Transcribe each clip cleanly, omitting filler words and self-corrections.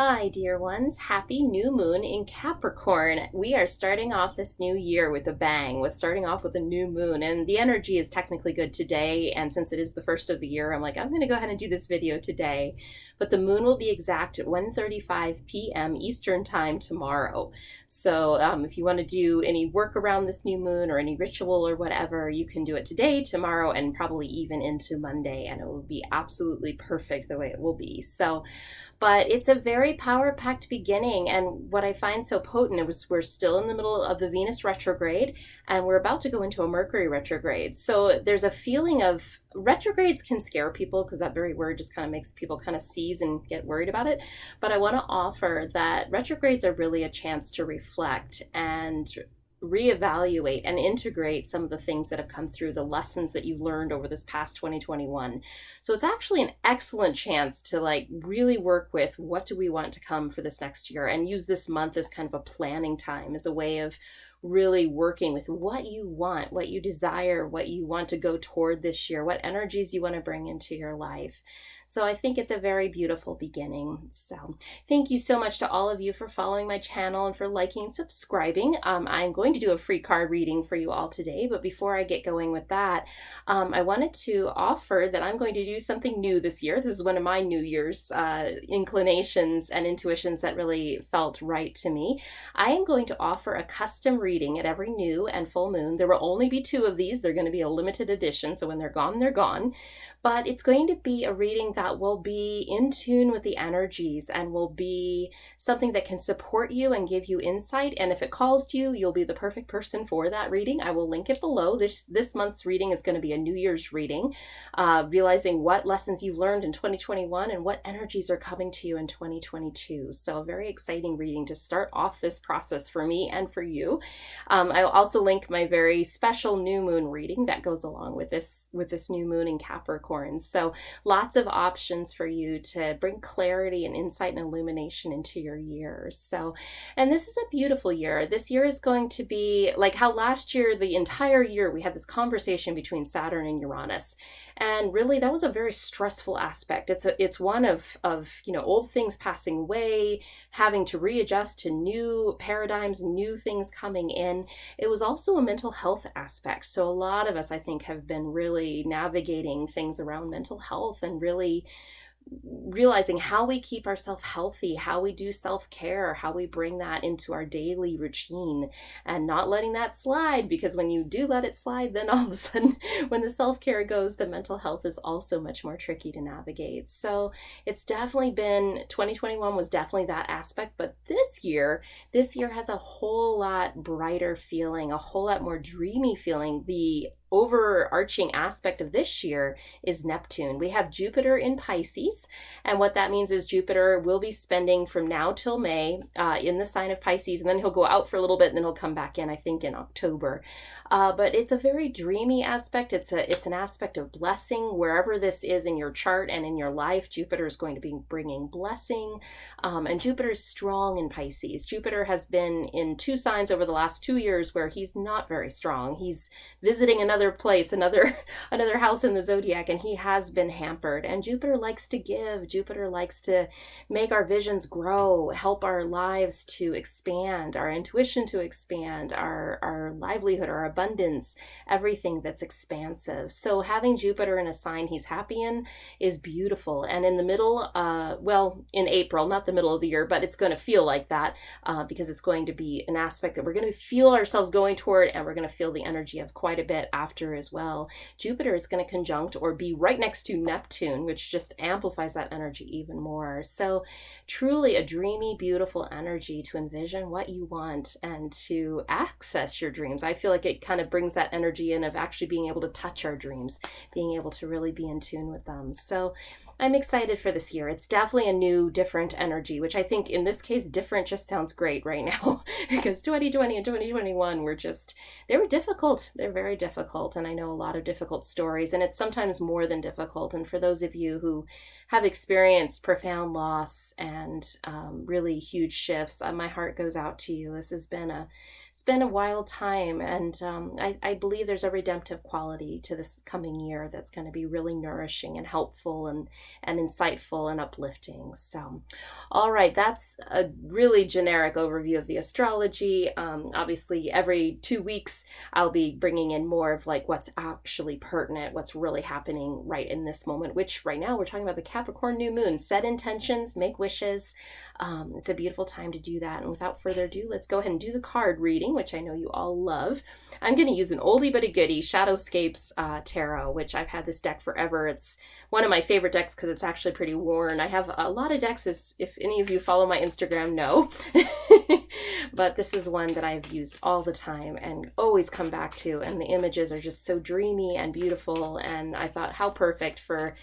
Hi, dear ones. Happy new moon in Capricorn. We are starting off this new year with a bang, with starting off with a new moon. And the energy is technically good today. And since it is the first of the year, I'm like, I'm going to go ahead and do this video today. But the moon will be exact at 1:35 p.m. Eastern time tomorrow. So if you want to do any work around this new moon or any ritual or whatever, you can do it today, tomorrow, and probably even into Monday. And it will be absolutely perfect the way it will be. But it's a very power-packed beginning, and what I find so potent is we're still in the middle of the Venus retrograde, and we're about to go into a Mercury retrograde. So there's a feeling of retrogrades can scare people because that very word just kind of makes people kind of seize and get worried about it. But I want to offer that retrogrades are really a chance to reflect and reevaluate and integrate some of the things that have come through, the lessons that you've learned over this past 2021. So it's actually an excellent chance to really work with what do we want to come for this next year, and use this month as kind of a planning time, as a way of really working with what you want, what you desire, what you want to go toward this year, what energies you want to bring into your life. So I think it's a very beautiful beginning. So thank you so much to all of you for following my channel and for liking and subscribing. I'm going to do a free card reading for you all today, but before I get going with that, I wanted to offer that I'm going to do something new this year. This is one of my New Year's inclinations and intuitions that really felt right to me. I am going to offer a custom reading at every new and full moon. There will only be 2 of these. They're going to be a limited edition, so when they're gone, they're gone. But it's going to be a reading that will be in tune with the energies and will be something that can support you and give you insight. And if it calls to you, you'll be the perfect person for that reading. I will link it below. This month's reading is going to be a New Year's reading, realizing what lessons you've learned in 2021 and what energies are coming to you in 2022. So a very exciting reading to start off this process for me and for you. I'll also link my very special new moon reading that goes along with this new moon in Capricorn. So lots of options for you to bring clarity and insight and illumination into your year. And this is a beautiful year. This year is going to be like how last year, the entire year, we had this conversation between Saturn and Uranus. And really that was a very stressful aspect. It's one of old things passing away, having to readjust to new paradigms, new things coming in. It was also a mental health aspect. So a lot of us, I think, have been really navigating things around mental health and really realizing how we keep ourselves healthy, how we do self-care, how we bring that into our daily routine and not letting that slide, because when you do let it slide, then all of a sudden when the self-care goes, the mental health is also much more tricky to navigate. So it's definitely been, 2021 was definitely that aspect, but this year has a whole lot brighter feeling, a whole lot more dreamy feeling. The overarching aspect of this year is Neptune. We have Jupiter in Pisces, and what that means is Jupiter will be spending from now till May in the sign of Pisces, and then he'll go out for a little bit and then he'll come back in, I think, in October. But it's a very dreamy aspect. It's an aspect of blessing. Wherever this is in your chart and in your life, Jupiter is going to be bringing blessing, and Jupiter is strong in Pisces. Jupiter has been in 2 signs over the last 2 years where he's not very strong. He's visiting another place, another house in the zodiac, and he has been hampered. And Jupiter likes to give. Jupiter likes to make our visions grow, help our lives to expand, our intuition to expand, our livelihood, our abundance, everything that's expansive. So having Jupiter in a sign he's happy in is beautiful. And in the middle, in April, not the middle of the year, but it's going to feel like that because it's going to be an aspect that we're going to feel ourselves going toward, and we're going to feel the energy of quite a bit after as well. Jupiter is going to conjunct or be right next to Neptune, which just amplifies that energy even more. So truly a dreamy, beautiful energy to envision what you want and to access your dreams. I feel like it kind of brings that energy in of actually being able to touch our dreams, being able to really be in tune with them. So I'm excited for this year. It's definitely a new, different energy, which I think in this case, different just sounds great right now because 2020 and 2021 they were difficult. They're very difficult. difficult, and I know a lot of difficult stories, and it's sometimes more than difficult. And for those of you who have experienced profound loss and really huge shifts, my heart goes out to you. This has been it's been a wild time, and I believe there's a redemptive quality to this coming year that's going to be really nourishing and helpful and insightful and uplifting. So, all right, that's a really generic overview of the astrology. Obviously, every 2 weeks, I'll be bringing in more of like what's actually pertinent, what's really happening right in this moment, which right now we're talking about the Capricorn new moon. Set intentions, make wishes. It's a beautiful time to do that. And without further ado, let's go ahead and do the card reading, which I know you all love. I'm going to use an oldie but a goodie, Shadowscapes Tarot, which I've had this deck forever. It's one of my favorite decks because it's actually pretty worn. I have a lot of decks, as if any of you follow my Instagram know, but this is one that I've used all the time and always come back to, and the images are just so dreamy and beautiful, and I thought how perfect for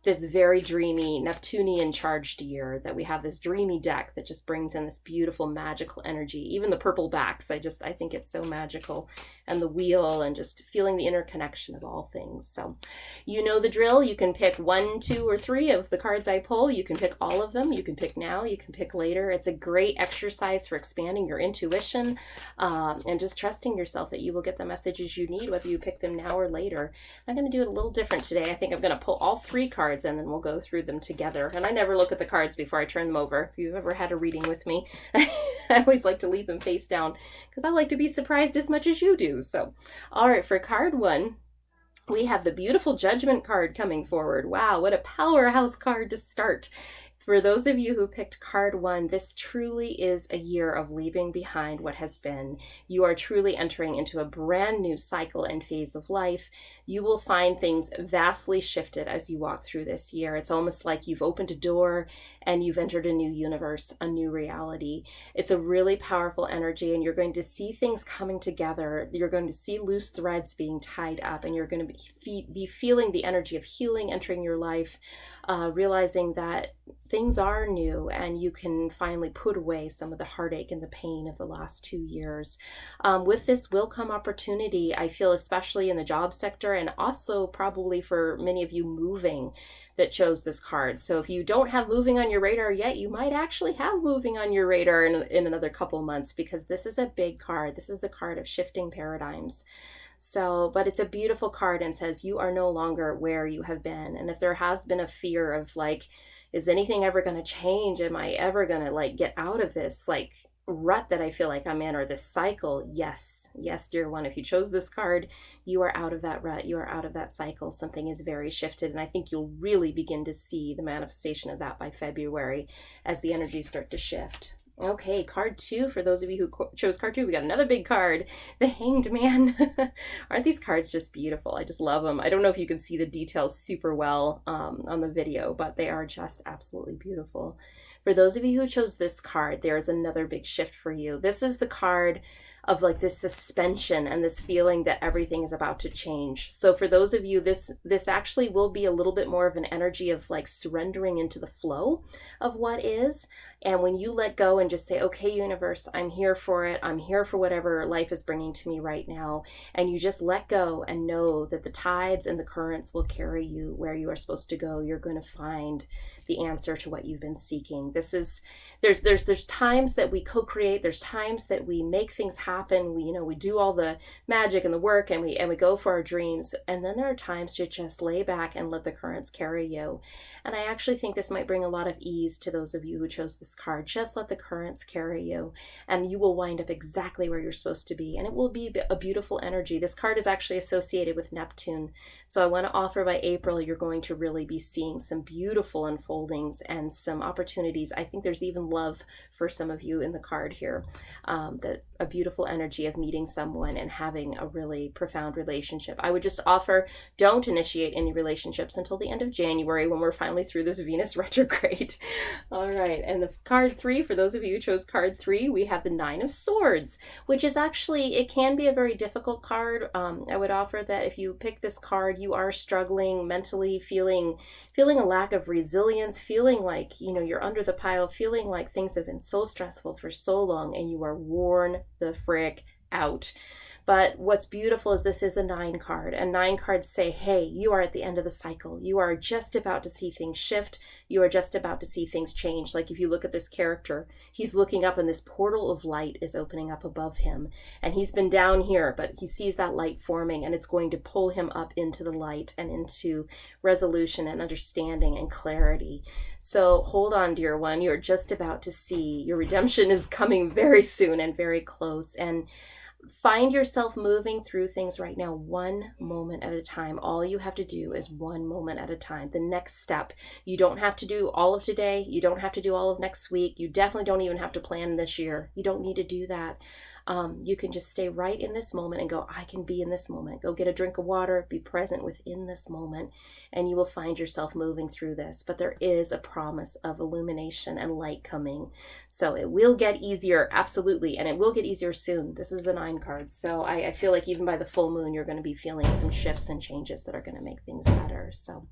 this very dreamy Neptunian charged year that we have this dreamy deck that just brings in this beautiful magical energy. Even the purple backs, I think it's so magical, and the wheel, and just feeling the interconnection of all things. So you know the drill. You can pick 1, 2, or 3 of the cards I pull. You can pick all of them. You can pick now, you can pick later. It's a great exercise for expanding your intuition and just trusting yourself that you will get the messages you need, whether you pick them now or later. I'm going to do it a little different today. I think I'm going to pull all 3 cards and then we'll go through them together. And I never look at the cards before I turn them over. If you've ever had a reading with me, I always like to leave them face down because I like to be surprised as much as you do. So, all right, for card 1, we have the beautiful Judgment card coming forward. Wow, what a powerhouse card to start. For those of you who picked card 1, this truly is a year of leaving behind what has been. You are truly entering into a brand new cycle and phase of life. You will find things vastly shifted as you walk through this year. It's almost like you've opened a door and you've entered a new universe, a new reality. It's a really powerful energy, and you're going to see things coming together. You're going to see loose threads being tied up, and you're going to be feeling the energy of healing entering your life, realizing that things are new and you can finally put away some of the heartache and the pain of the last 2 years. With this will come opportunity, I feel, especially in the job sector, and also probably for many of you moving that chose this card. So if you don't have moving on your radar yet, you might actually have moving on your radar in another couple months, because this is a big card. This is a card of shifting paradigms. So, but it's a beautiful card and says you are no longer where you have been. And if there has been a fear of like, is anything ever going to change? Am I ever going to like get out of this like rut that I feel like I'm in, or this cycle? Yes, dear one, if you chose this card, you are out of that rut. You are out of that cycle. Something is very shifted. And I think you'll really begin to see the manifestation of that by February as the energies start to shift. Okay, card 2, for those of you who chose card 2, we got another big card, the Hanged Man. Aren't these cards just beautiful? I just love them. I don't know if you can see the details super well on the video, but they are just absolutely beautiful. For those of you who chose this card, there's another big shift for you. This is the card of like this suspension and this feeling that everything is about to change. So for those of you, this actually will be a little bit more of an energy of like surrendering into the flow of what is. And when you let go and just say, okay, universe, I'm here for it. I'm here for whatever life is bringing to me right now. And you just let go and know that the tides and the currents will carry you where you are supposed to go. You're going to find the answer to what you've been seeking. There's times that we co-create. There's times that we make things happen. We do all the magic and the work, and we go for our dreams. And then there are times to just lay back and let the currents carry you. And I actually think this might bring a lot of ease to those of you who chose this card. Just let the currents carry you, and you will wind up exactly where you're supposed to be. And it will be a beautiful energy. This card is actually associated with Neptune. So I want to offer by April, you're going to really be seeing some beautiful unfoldings and some opportunities. I think there's even love for some of you in the card here. That a beautiful energy of meeting someone and having a really profound relationship. I would just offer, don't initiate any relationships until the end of January when we're finally through this Venus retrograde. All right, and the card 3, for those of you who chose card 3, we have the 9 of Swords, which is actually, it can be a very difficult card. I would offer that if you pick this card, you are struggling mentally, feeling a lack of resilience, feeling like, you're under the pile, feeling like things have been so stressful for so long, and you are worn the frick out. But what's beautiful is this is a 9 card, and 9 cards say, hey, you are at the end of the cycle. You are just about to see things shift. You are just about to see things change. Like if you look at this character, he's looking up and this portal of light is opening up above him. And he's been down here, but he sees that light forming, and it's going to pull him up into the light and into resolution and understanding and clarity. So hold on, dear one. You're just about to see your redemption is coming very soon and very close. And find yourself moving through things right now, one moment at a time. All you have to do is one moment at a time. The next step. You don't have to do all of today. You don't have to do all of next week. You definitely don't even have to plan this year. You don't need to do that. You can just stay right in this moment and go, I can be in this moment. Go get a drink of water, be present within this moment, and you will find yourself moving through this. But there is a promise of illumination and light coming. So it will get easier, absolutely, and it will get easier soon. This is a 9 card. So I feel like even by the full moon, you're going to be feeling some shifts and changes that are going to make things better. So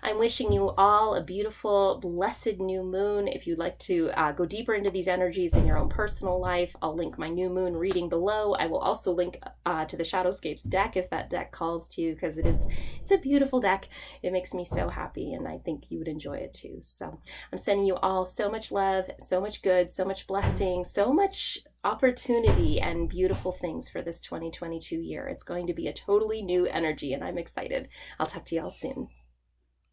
I'm wishing you all a beautiful, blessed new moon. If you'd like to go deeper into these energies in your own personal life, I'll link my new moon reading below. I will also link to the Shadowscapes deck if that deck calls to you, because it's a beautiful deck. It makes me so happy, and I think you would enjoy it too. So I'm sending you all so much love, so much good, so much blessing, so much opportunity and beautiful things for this 2022 year. It's going to be a totally new energy, and I'm excited. I'll talk to you all soon.